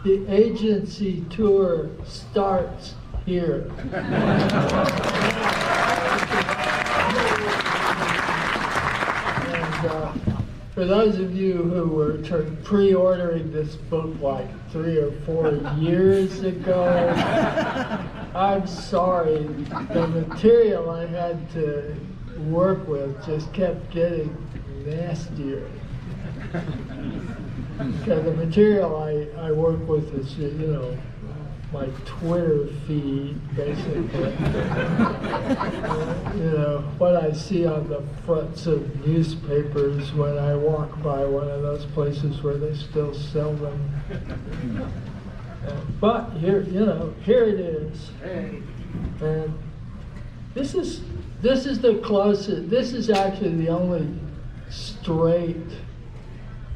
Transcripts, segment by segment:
The agency tour starts here. For those of you who were pre-ordering this book like 3 or 4 years ago, I'm sorry, the material I had to work with just kept getting nastier. Because the material I work with is, my Twitter feed, basically. What I see on the fronts of newspapers when I walk by one of those places where they still sell them. But here it is. And this is the closest. This is actually the only straight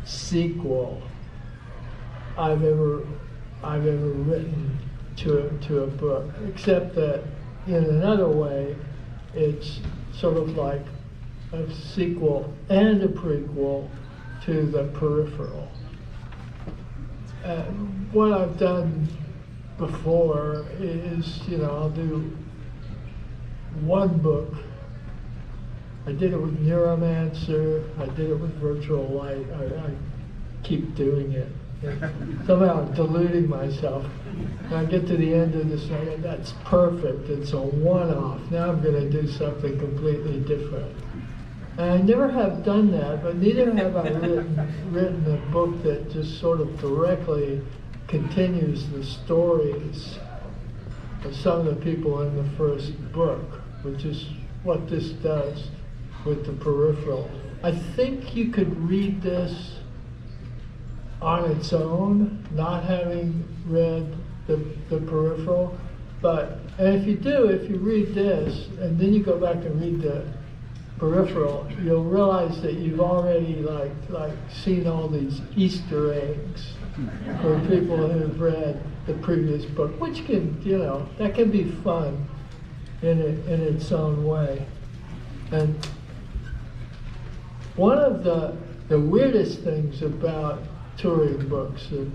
sequel I've ever written to a book, except that in another way, it's sort of like a sequel and a prequel to The Peripheral. What I've done before is, I'll do one book. I did it with Mioments, I did it with Virtual Light. I keep doing it. Somehow I'm deluding myself. And I get to the end of this, and I go, that's perfect. It's a one-off. Now I'm going to do something completely different. And I never have done that, but neither have I written a book that just sort of directly continues the stories of some of the people in the first book, which is what this does with The Peripheral. I think you could read this on its own, not having read the Peripheral, and if you read this and then you go back and read the Peripheral, you'll realize that you've already like seen all these Easter eggs for people who've read the previous book, which can that can be fun in its own way. And one of the weirdest things about touring books, and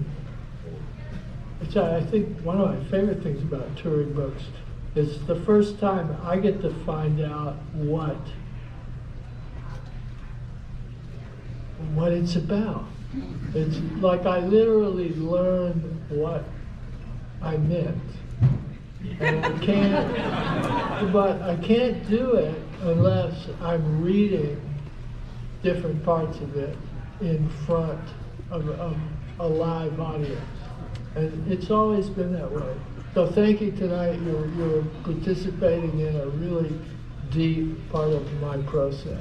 which I think one of my favorite things about touring books, is the first time I get to find out what it's about. It's like I literally learn what I meant. And I can't do it unless I'm reading different parts of it in front of a live audience. And it's always been that way. So thank you tonight. You're participating in a really deep part of my process.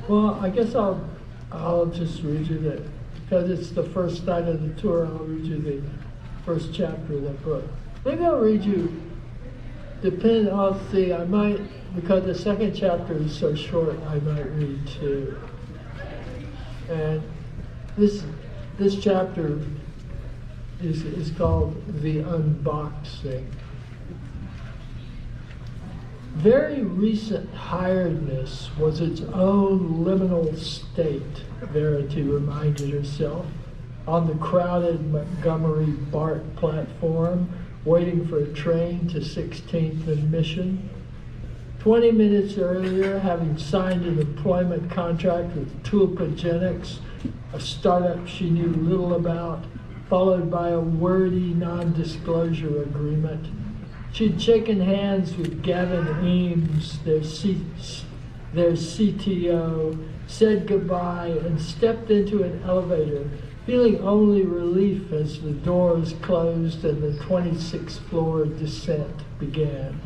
Well, I guess I'll just read you that, because it's the first night of the tour, I'll read you the first chapter of the book. Maybe I'll read you, I'll see, I might, because the second chapter is so short, I might read two. And this chapter is called The Unboxing. Very recent hiredness was its own liminal state, Verity reminded herself, on the crowded Montgomery BART platform, waiting for a train to 16th and Mission. 20 minutes earlier, having signed an employment contract with Tulpagenics, a startup she knew little about, followed by a wordy non-disclosure agreement. She'd shaken hands with Gavin Eames, their CTO, said goodbye, and stepped into an elevator, feeling only relief as the doors closed and the 26th floor descent began.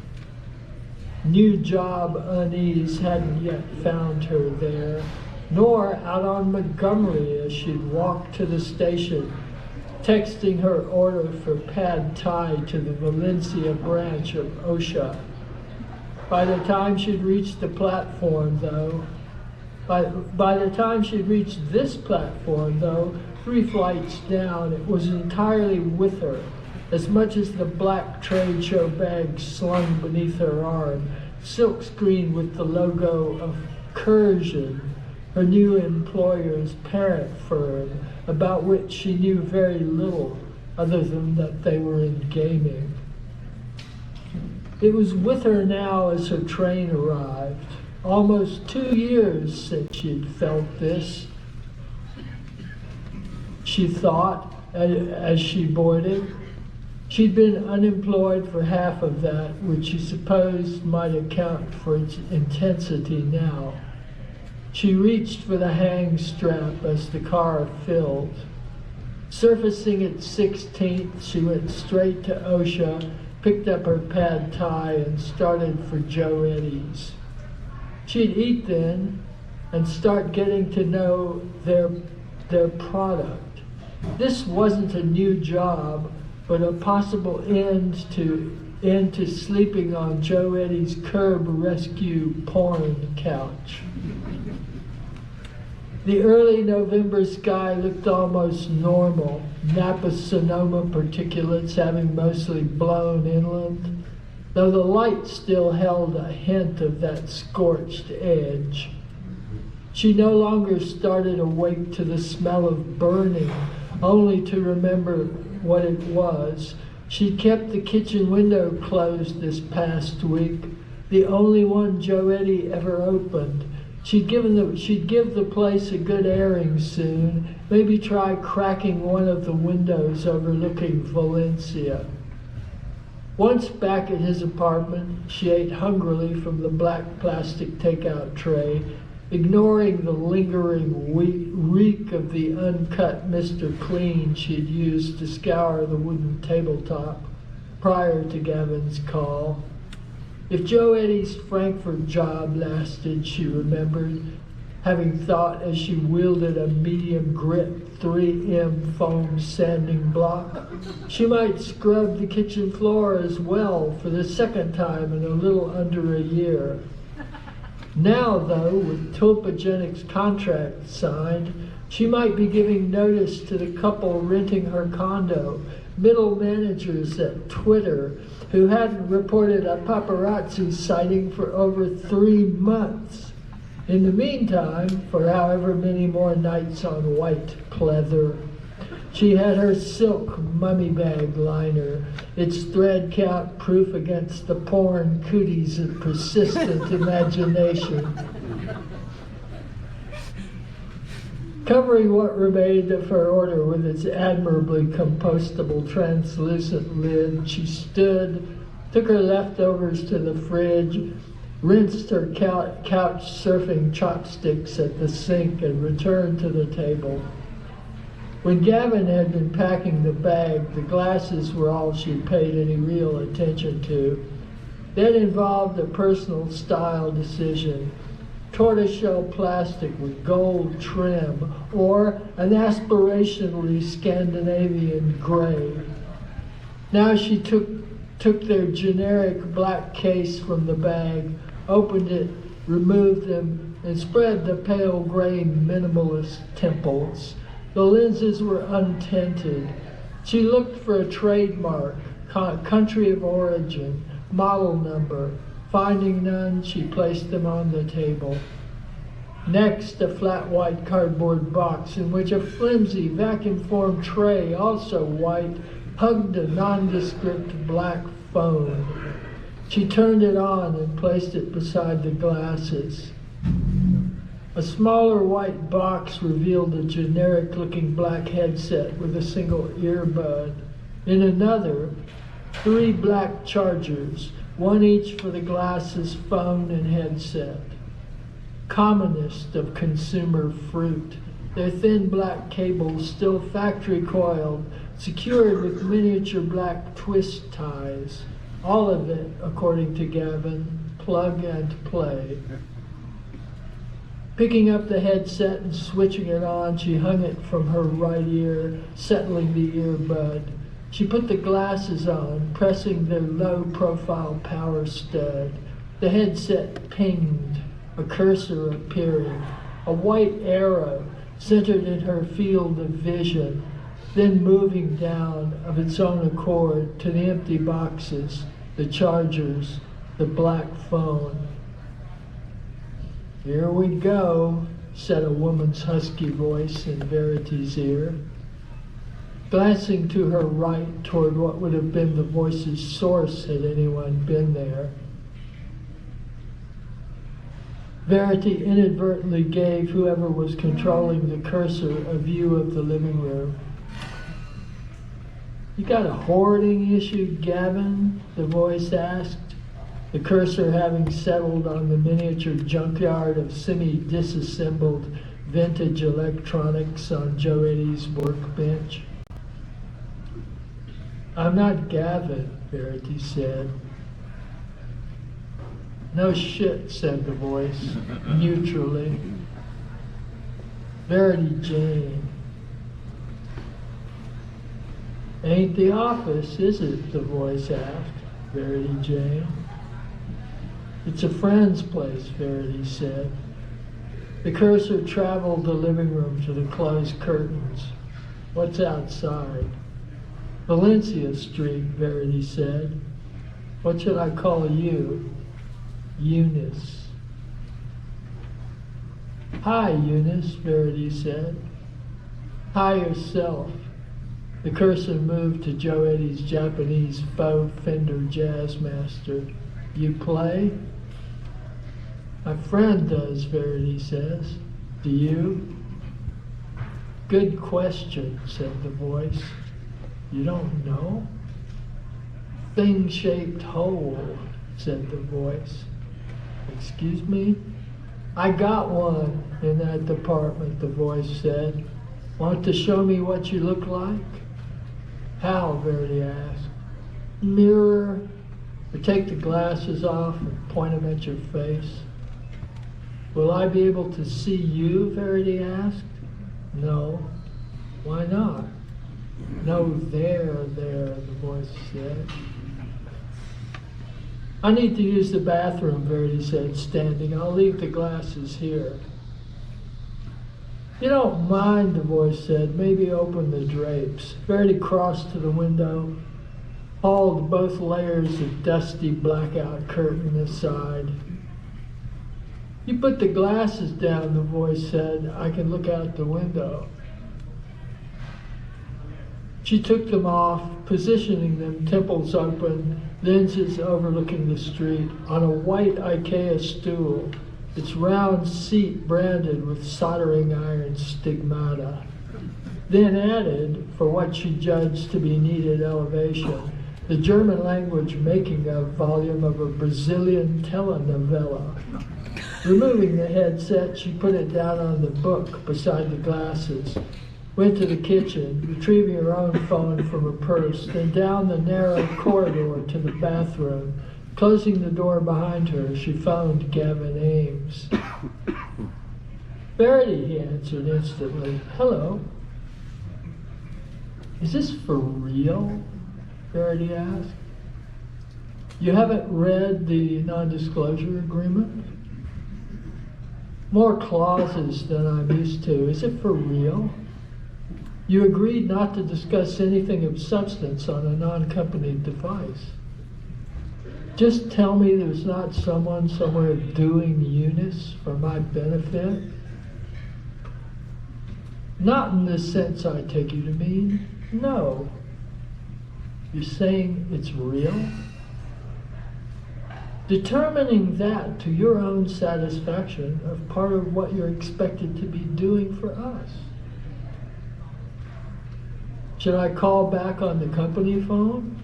New job unease hadn't yet found her there, nor out on Montgomery as she'd walked to the station, texting her order for pad thai to the Valencia branch of OSHA. By the time she'd reached the platform, though, by the time she'd reached this platform, though, 3 flights down, it was entirely with her, as much as the black trade show bag slung beneath her arm, silkscreen with the logo of Cursion, her new employer's parent firm, about which she knew very little other than that they were in gaming. It was with her now as her train arrived. Almost 2 years since she'd felt this, she thought, as she boarded. She'd been unemployed for half of that, which she supposed might account for its intensity now. She reached for the hang strap as the car filled. Surfacing at 16th, she went straight to OSHA, picked up her pad thai, and started for Joe Eddie's. She'd eat then and start getting to know their product. This wasn't a new job, but a possible end to sleeping on Joe Eddie's curb rescue porn couch. The early November sky looked almost normal, Napa-Sonoma particulates having mostly blown inland, though the light still held a hint of that scorched edge. She no longer started awake to the smell of burning, only to remember what it was. She kept the kitchen window closed this past week, the only one Joe Eddie ever opened. She'd give the place a good airing soon, maybe try cracking one of the windows overlooking Valencia. Once back at his apartment, she ate hungrily from the black plastic takeout tray, ignoring the lingering reek of the uncut Mr. Clean she'd used to scour the wooden tabletop prior to Gavin's call. If Joe Eddie's Frankfurt job lasted, she remembered, having thought as she wielded a medium grit 3M foam sanding block, she might scrub the kitchen floor as well for the second time in a little under a year. Now, though, with Tulpagenics' contract signed, she might be giving notice to the couple renting her condo, middle managers at Twitter, who hadn't reported a paparazzi sighting for over 3 months. In the meantime, for however many more nights on white pleather, she had her silk mummy bag liner, its thread count proof against the porn cooties of persistent imagination. Covering what remained of her order with its admirably compostable translucent lid, she stood, took her leftovers to the fridge, rinsed her couch surfing chopsticks at the sink, and returned to the table. When Gavin had been packing the bag, the glasses were all she paid any real attention to. That involved a personal style decision: tortoiseshell plastic with gold trim, or an aspirationally Scandinavian gray. Now she took their generic black case from the bag, opened it, removed them, and spread the pale gray minimalist temples. The lenses were untinted. She looked for a trademark, country of origin, model number. Finding none, she placed them on the table. Next, a flat white cardboard box in which a flimsy vacuum-formed tray, also white, hugged a nondescript black phone. She turned it on and placed it beside the glasses. A smaller white box revealed a generic-looking black headset with a single earbud. In another, 3 black chargers, one each for the glasses, phone, and headset. Commonest of consumer fruit, their thin black cables still factory coiled, secured with miniature black twist ties. All of it, according to Gavin, plug and play. Picking up the headset and switching it on, she hung it from her right ear, settling the earbud. She put the glasses on, pressing their low-profile power stud. The headset pinged, a cursor appearing, a white arrow centered in her field of vision, then moving down of its own accord to the empty boxes, the chargers, the black phone. "Here we go," said a woman's husky voice in Verity's ear. Glancing to her right toward what would have been the voice's source had anyone been there, Verity inadvertently gave whoever was controlling the cursor a view of the living room. "You got a hoarding issue, Gavin?" the voice asked, the cursor having settled on the miniature junkyard of semi-disassembled vintage electronics on Joe Eddie's workbench. "I'm not Gavin," Verity said. "No shit," said the voice, neutrally. "Verity Jane." "Ain't the office, is it?" the voice asked, Verity Jane. "It's a friend's place," Verity said. The cursor traveled the living room to the closed curtains. "What's outside?" "Valencia Street," Verity said. "What should I call you?" "Eunice." "Hi, Eunice," Verity said. "Hi yourself." The cursor moved to Joe Eddie's Japanese faux Fender Jazzmaster. "You play?" "My friend does," Verity says. "Do you?" "Good question," said the voice. "You don't know?" "Thing-shaped hole," said the voice. "Excuse me?" "I got one in that department," the voice said. "Want to show me what you look like?" "How?" Verity asked. "Mirror, or take the glasses off and point them at your face." "Will I be able to see you?" Verity asked. "No." "Why not?" "No, there, the voice said. "I need to use the bathroom," Verity said, standing. "I'll leave the glasses here." "You don't mind," the voice said. "Maybe open the drapes." Verity crossed to the window, hauled both layers of dusty blackout curtain aside. "You put the glasses down," the voice said. "I can look out the window." She took them off, positioning them, temples open, lenses overlooking the street, on a white IKEA stool, its round seat branded with soldering iron stigmata. Then added, for what she judged to be needed elevation, the German language making-of volume of a Brazilian telenovela. Removing the headset, she put it down on the book beside the glasses, went to the kitchen, retrieving her own phone from her purse, then down the narrow corridor to the bathroom. Closing the door behind her, she phoned Gavin Ames. "Verity," he answered instantly. "Hello." "Is this for real?" Verity asked. "You haven't read the non-disclosure agreement?" "More clauses than I'm used to. Is it for real?" "You agreed not to discuss anything of substance on a non-company device." "Just tell me there's not someone somewhere doing Eunice for my benefit?" "Not in the sense I take you to mean. No." "You're saying it's real?" "Determining that to your own satisfaction of part of what you're expected to be doing for us." "Should I call back on the company phone?"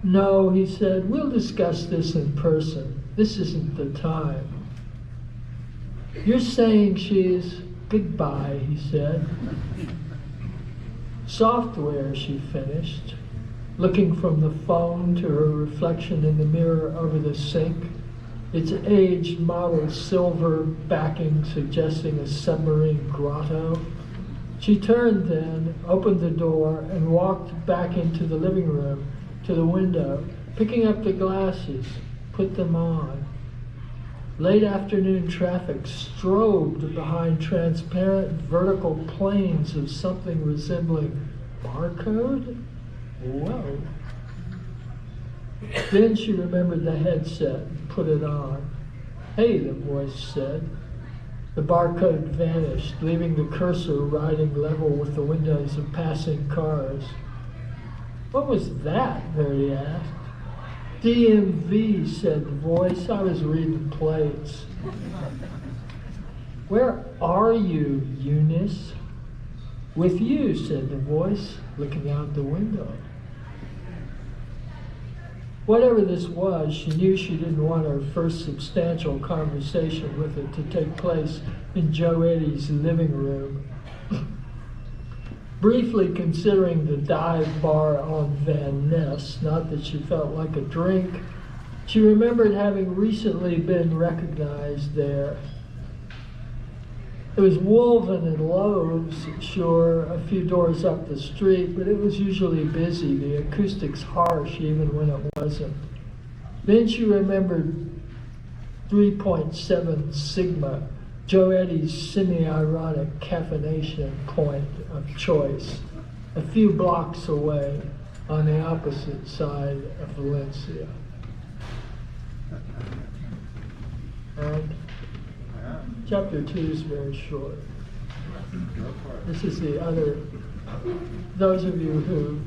"No," he said. "We'll discuss this in person. This isn't the time." "You're saying she's..." "Goodbye," he said. "Software," she finished, looking from the phone to her reflection in the mirror over the sink, its aged model silver backing suggesting a submarine grotto. She turned then, opened the door, and walked back into the living room to the window, picking up the glasses, put them on. Late afternoon traffic strobed behind transparent vertical planes of something resembling barcode? Whoa. Then she remembered the headset and put it on. "Hey," the voice said. The barcode vanished, leaving the cursor riding level with the windows of passing cars. "What was that?" Verity asked. "DMV," said the voice. "I was reading plates." "Where are you, Eunice?" "With you," said the voice, looking out the window. Whatever this was, she knew she didn't want her first substantial conversation with it to take place in Joe Eddie's living room. Briefly considering the dive bar on Van Ness, not that she felt like a drink, she remembered having recently been recognized there. It was woven in loaves, sure, a few doors up the street, but it was usually busy, the acoustics harsh even when it wasn't. Then she remembered 3.7 Sigma, Joe Eddie's semi-ironic caffeination point of choice, a few blocks away on the opposite side of Valencia. And Chapter 2 is very short. This is the other, those of you who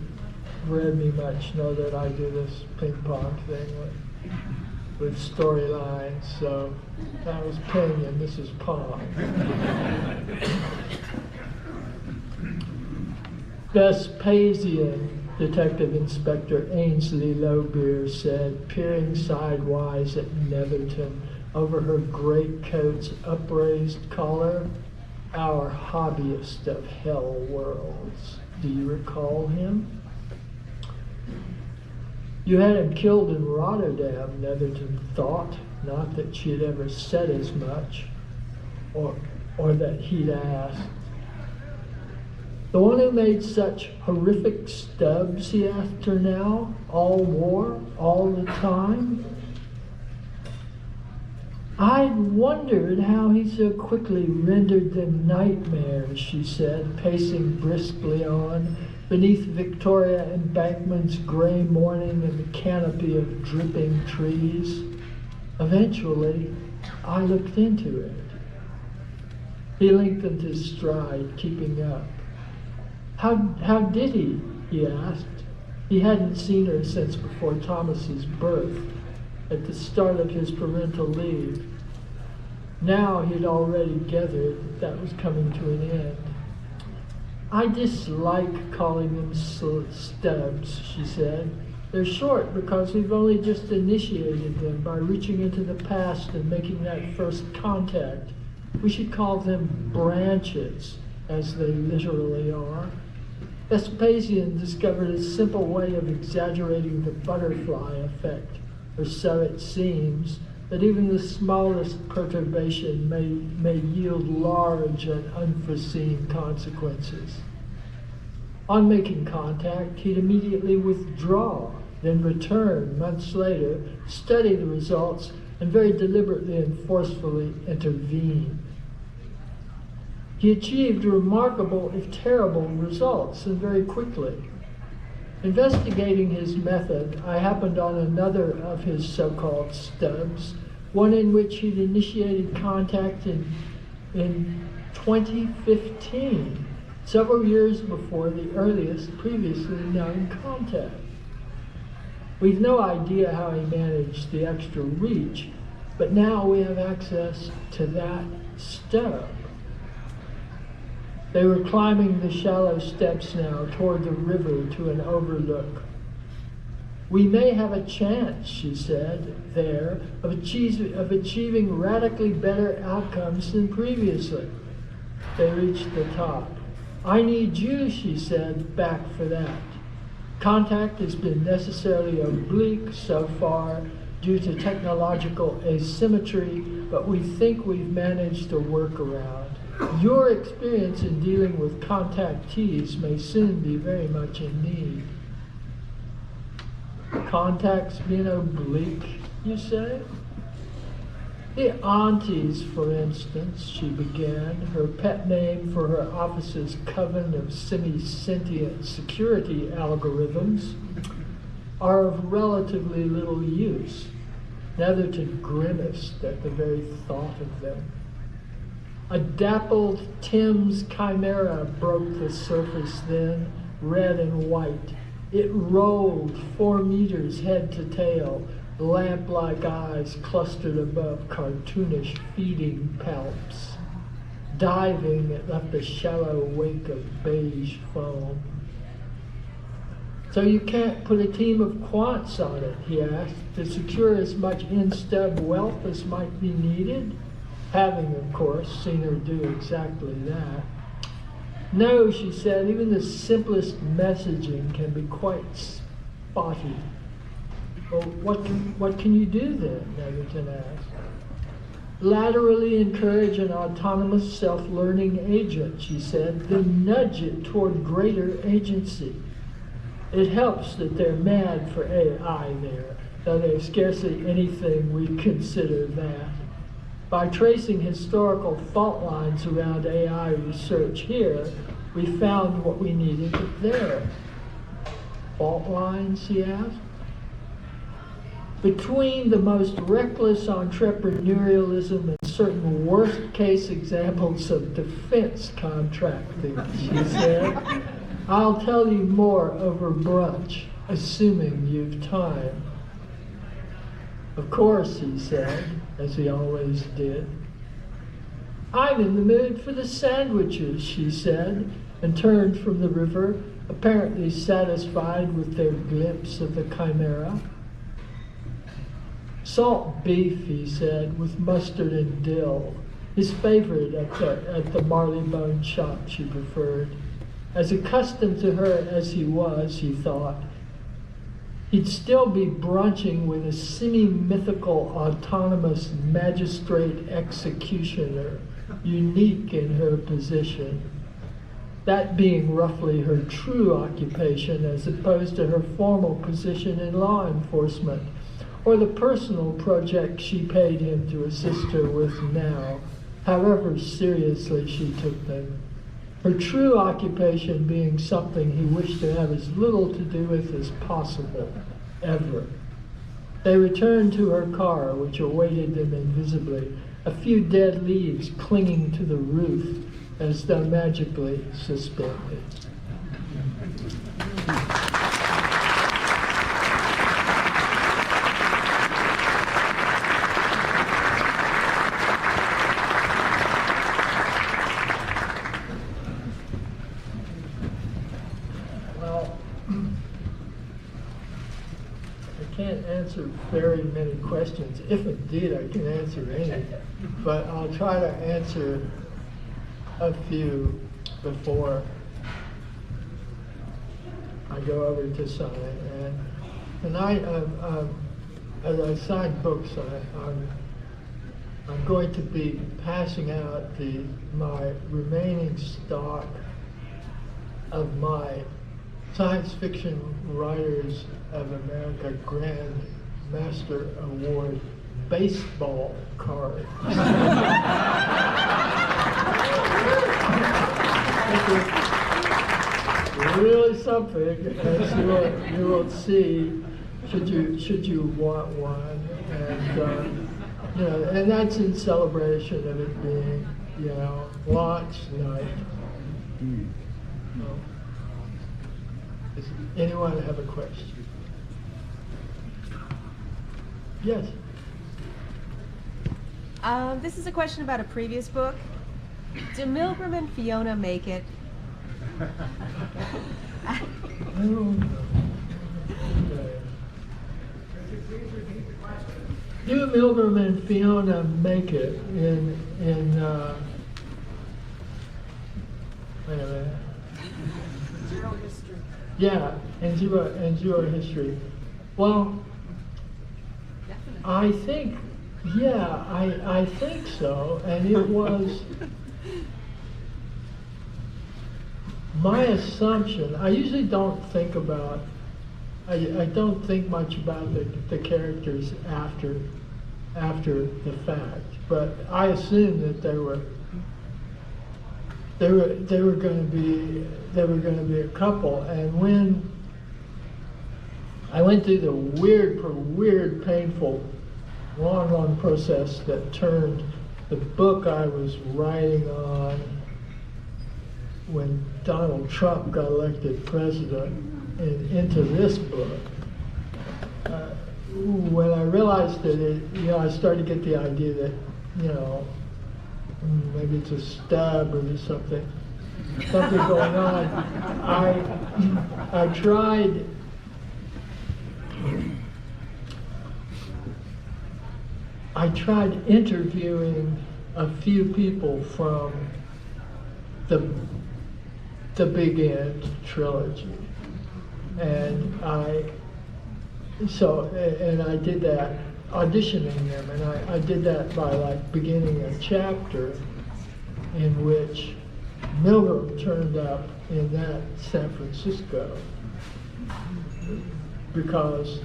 read me much know that I do this ping pong thing with storylines. So that was ping and this is pong. Vespasian, Detective Inspector Ainsley Lowbeer said, peering sidewise at Netherton over her greatcoat's upraised collar. "Our hobbyist of hell worlds. Do you recall him?" "You had him killed in Rotterdam," Netherton thought, not that she had ever said as much, or that he'd asked. "The one who made such horrific stubs," he asked her now, "all war, all the time?" "I'd wondered how he so quickly rendered them nightmares," she said, pacing briskly on, beneath Victoria Embankment's gray morning and the canopy of dripping trees. "Eventually, I looked into it." He lengthened his stride, keeping up. How did he?" he asked. He hadn't seen her since before Thomas's birth, at the start of his parental leave. Now he'd already gathered that was coming to an end. "I dislike calling them stubs," she said. "They're short because we've only just initiated them by reaching into the past and making that first contact. We should call them branches, as they literally are." Vespasian discovered a simple way of exaggerating the butterfly effect, or so it seems, that even the smallest perturbation may yield large and unforeseen consequences. On making contact, he'd immediately withdraw, then return months later, study the results, and very deliberately and forcefully intervene. He achieved remarkable, if terrible, results, and very quickly. Investigating his method, I happened on another of his so-called stubs, one in which he'd initiated contact in 2015, several years before the earliest previously known contact. We've no idea how he managed the extra reach, but now we have access to that stub. They were climbing the shallow steps now toward the river to an overlook. "We may have a chance," she said, there, of achieving radically better outcomes than previously. They reached the top. "I need you," she said, "back for that. Contact has been necessarily oblique so far due to technological asymmetry, but we think we've managed a workaround. Your experience in dealing with contactees may soon be very much in need." "Contacts being oblique, you say?" "The aunties, for instance," she began, her pet name for her office's coven of semi-sentient security algorithms. are of relatively little use. Netherton grimaced at the very thought of them. A dappled Thames chimera broke the surface then, red and white. It rolled 4 meters head to tail, lamp-like eyes clustered above cartoonish feeding palps. Diving, it left a shallow wake of beige foam. So you can't put a team of quants on it, he asked, to secure as much in-stub wealth as might be needed, having, of course, seen her do exactly that. No, she said, even the simplest messaging can be quite spotty. Well, what can you do then, Netherton asked. Laterally encourage an autonomous self-learning agent, she said, then nudge it toward greater agency. It helps that they're mad for AI there, though there's scarcely anything we consider that. By tracing historical fault lines around AI research here, we found what we needed there. Fault lines, he asked? Between the most reckless entrepreneurialism and certain worst-case examples of defense contracting, she said. I'll tell you more over brunch, assuming you've time. Of course, he said, as he always did. I'm in the mood for the sandwiches, she said, and turned from the river, apparently satisfied with their glimpse of the chimera. Salt beef, he said, with mustard and dill, his favorite at the Marleybone shop she preferred. As accustomed to her as he was, he thought, he'd still be brunching with a semi-mythical autonomous magistrate executioner, unique in her position. That being roughly her true occupation as opposed to her formal position in law enforcement, or the personal project she paid him to assist her with now, however seriously she took them. Her true occupation being something he wished to have as little to do with as possible, ever. They returned to her car, which awaited them invisibly, a few dead leaves clinging to the roof as though magically suspended. Answer very many questions, if indeed I can answer any, but I'll try to answer a few before I go over to sign. And tonight, as I sign books, I'm going to be passing out my remaining stock of my Science Fiction Writers of America Grand Master Award baseball card. Really something, as you will see, should you want one, and and that's in celebration of it being, launch night. Does anyone have a question? Yes. This is a question about a previous book. Do Milgram and Fiona make it? Do Milgram and Fiona make it in wait a minute. Zero history. Yeah, and zero history. Well, I think, I think so, and it was my assumption. I usually don't think about, I don't think much about the characters after the fact, but I assumed that they were going to be a couple, and when I went through the weird, painful, long process that turned the book I was writing on when Donald Trump got elected president into this book. When I realized that I started to get the idea that, maybe it's a stab or there's something going on. I tried interviewing a few people from the Big End trilogy, and I did that, auditioning them, and I did that by beginning a chapter in which Milgram turned up in that San Francisco because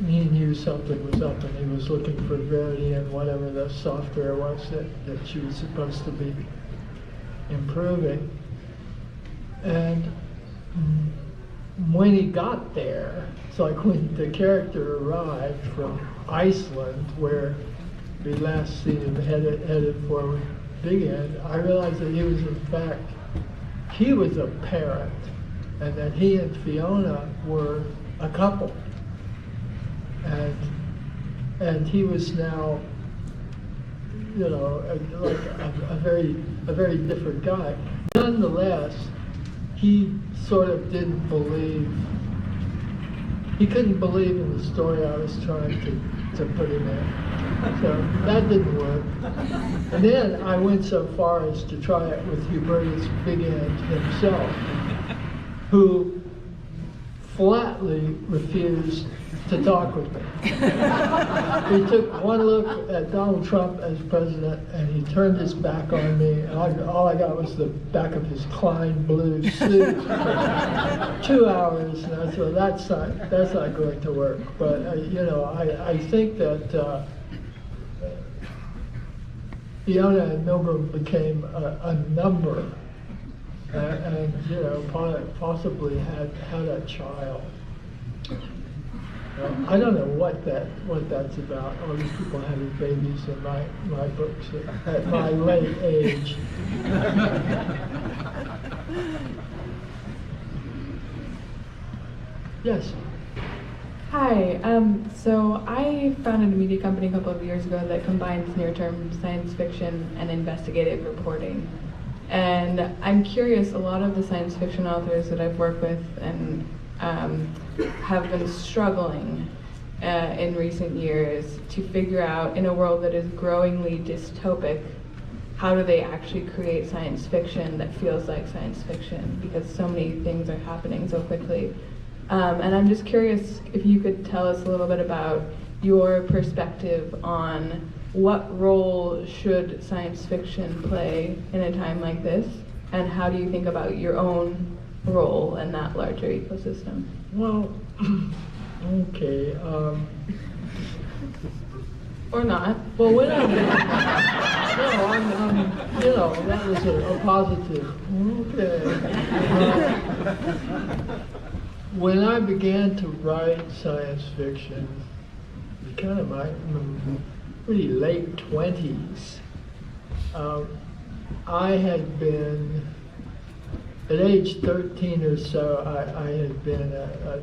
he knew something was up and he was looking for Verity and whatever the software was that she was supposed to be improving. And when he got there, it's like when the character arrived from Iceland, where we last seen him headed for Big End, I realized that he was a parent, and that he and Fiona were a couple. And he was now, like a very different guy. Nonetheless, he sort of didn't believe. He couldn't believe in the story I was trying to put him in. So that didn't work. And then I went so far as to try it with Hubertus Big End himself, who flatly refused to talk with me. He took one look at Donald Trump as president and he turned his back on me, and all I got was the back of his Klein blue suit. 2 hours, and I thought, that's not going to work. But I think that Fiona and Milgram became a number, and possibly had a child. I don't know what that's about. All these people having babies in my books at my late age. Yes. Hi. So I founded a media company a couple of years ago that combines near-term science fiction and investigative reporting. And I'm curious, a lot of the science fiction authors that I've worked with and have been struggling in recent years to figure out, in a world that is growingly dystopic, how do they actually create science fiction that feels like science fiction, because so many things are happening so quickly. And I'm just curious if you could tell us a little bit about your perspective on what role should science fiction play in a time like this, and how do you think about your own role in that larger ecosystem? Well, okay. Or not. Well, when I'm that was a positive. Okay. When I began to write science fiction, it was kind of my pretty late 20s. I had been, at age 13 or so, I had been a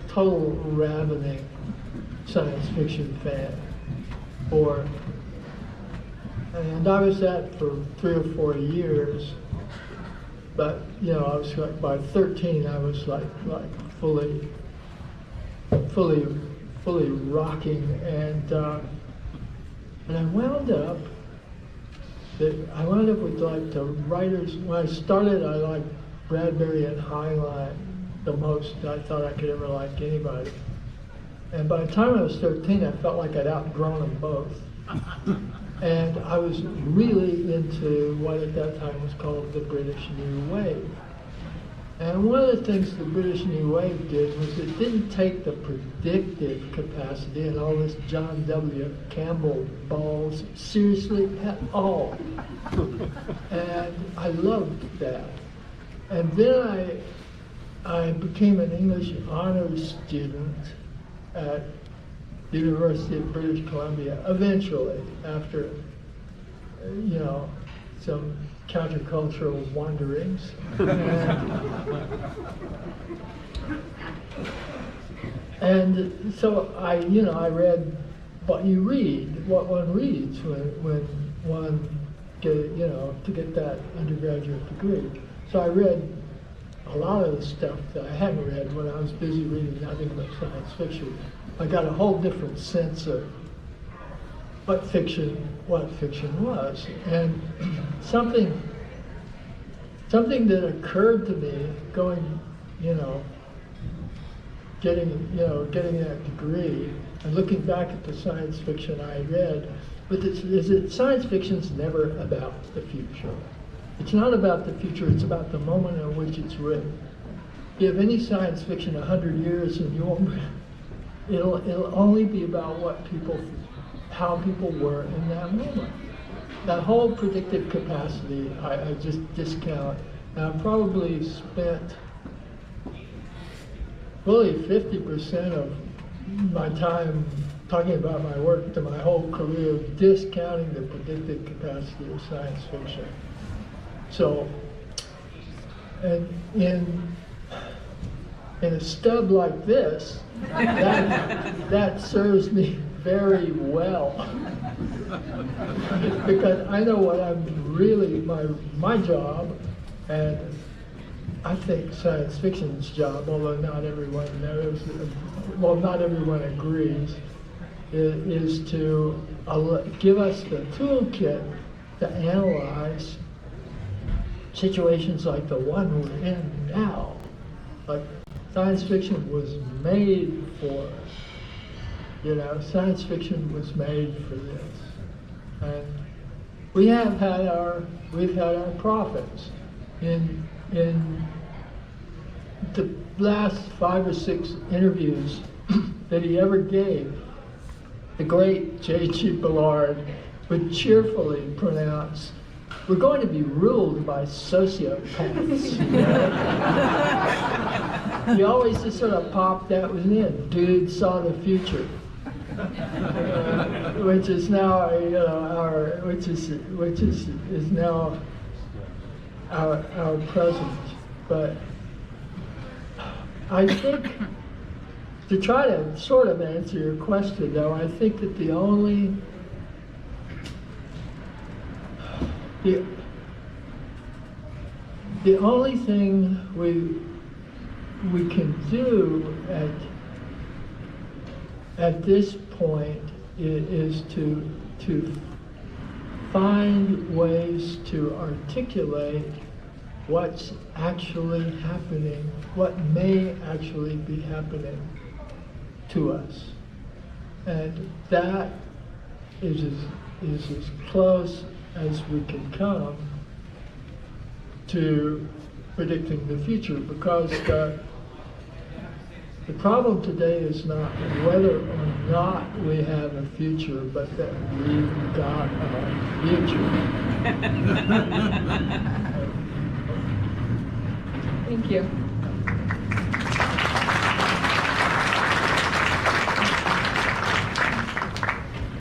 total ravening science fiction fan. And I was that for 3 or 4 years. But I was by 13, I was like fully rocking, and I wound up with the writers. When I started, I liked Bradbury and Heinlein the most. I thought I could ever like anybody. And by the time I was 13, I felt like I'd outgrown them both. And I was really into what at that time was called the British New Wave. And one of the things the British New Wave did was it didn't take the predictive capacity and all this John W. Campbell balls seriously at all. And I loved that. And then I became an English honors student at the University of British Columbia eventually, after, some countercultural wanderings. And so I read what you read, what one reads when one to get that undergraduate degree. So I read a lot of the stuff that I hadn't read when I was busy reading nothing but science fiction. I got a whole different sense of what fiction was. And something that occurred to me going, getting that degree and looking back at the science fiction I read, is that science fiction's never about the future. It's not about the future, it's about the moment in which it's written. You have any science fiction 100 years and it'll only be about how people were in that moment. That whole predictive capacity, I just discount. And I've probably spent really 50% of my time talking about my work to my whole career discounting the predictive capacity of science fiction. So, and in a stub like this, that serves me very well. Because I know what I'm really, my job, and I think science fiction's job, although not everyone knows, not everyone agrees, is to give us the toolkit to analyze situations like the one we're in now. Like, science fiction was made for us. Science fiction was made for this. And we've had our prophets. In the last 5 or 6 interviews that he ever gave, the great J.G. Ballard would cheerfully pronounce, "We're going to be ruled by sociopaths." He always just sort of popped that one in. Dude saw the future, which is now is now our present. But I think, to try to sort of answer your question, though, I think that the only thing we can do at this point is to find ways to articulate what's actually happening, what may actually be happening to us. And that is as close as we can come to predicting the future, because the problem today is not whether or not we have a future, but that we've got a future. Thank you.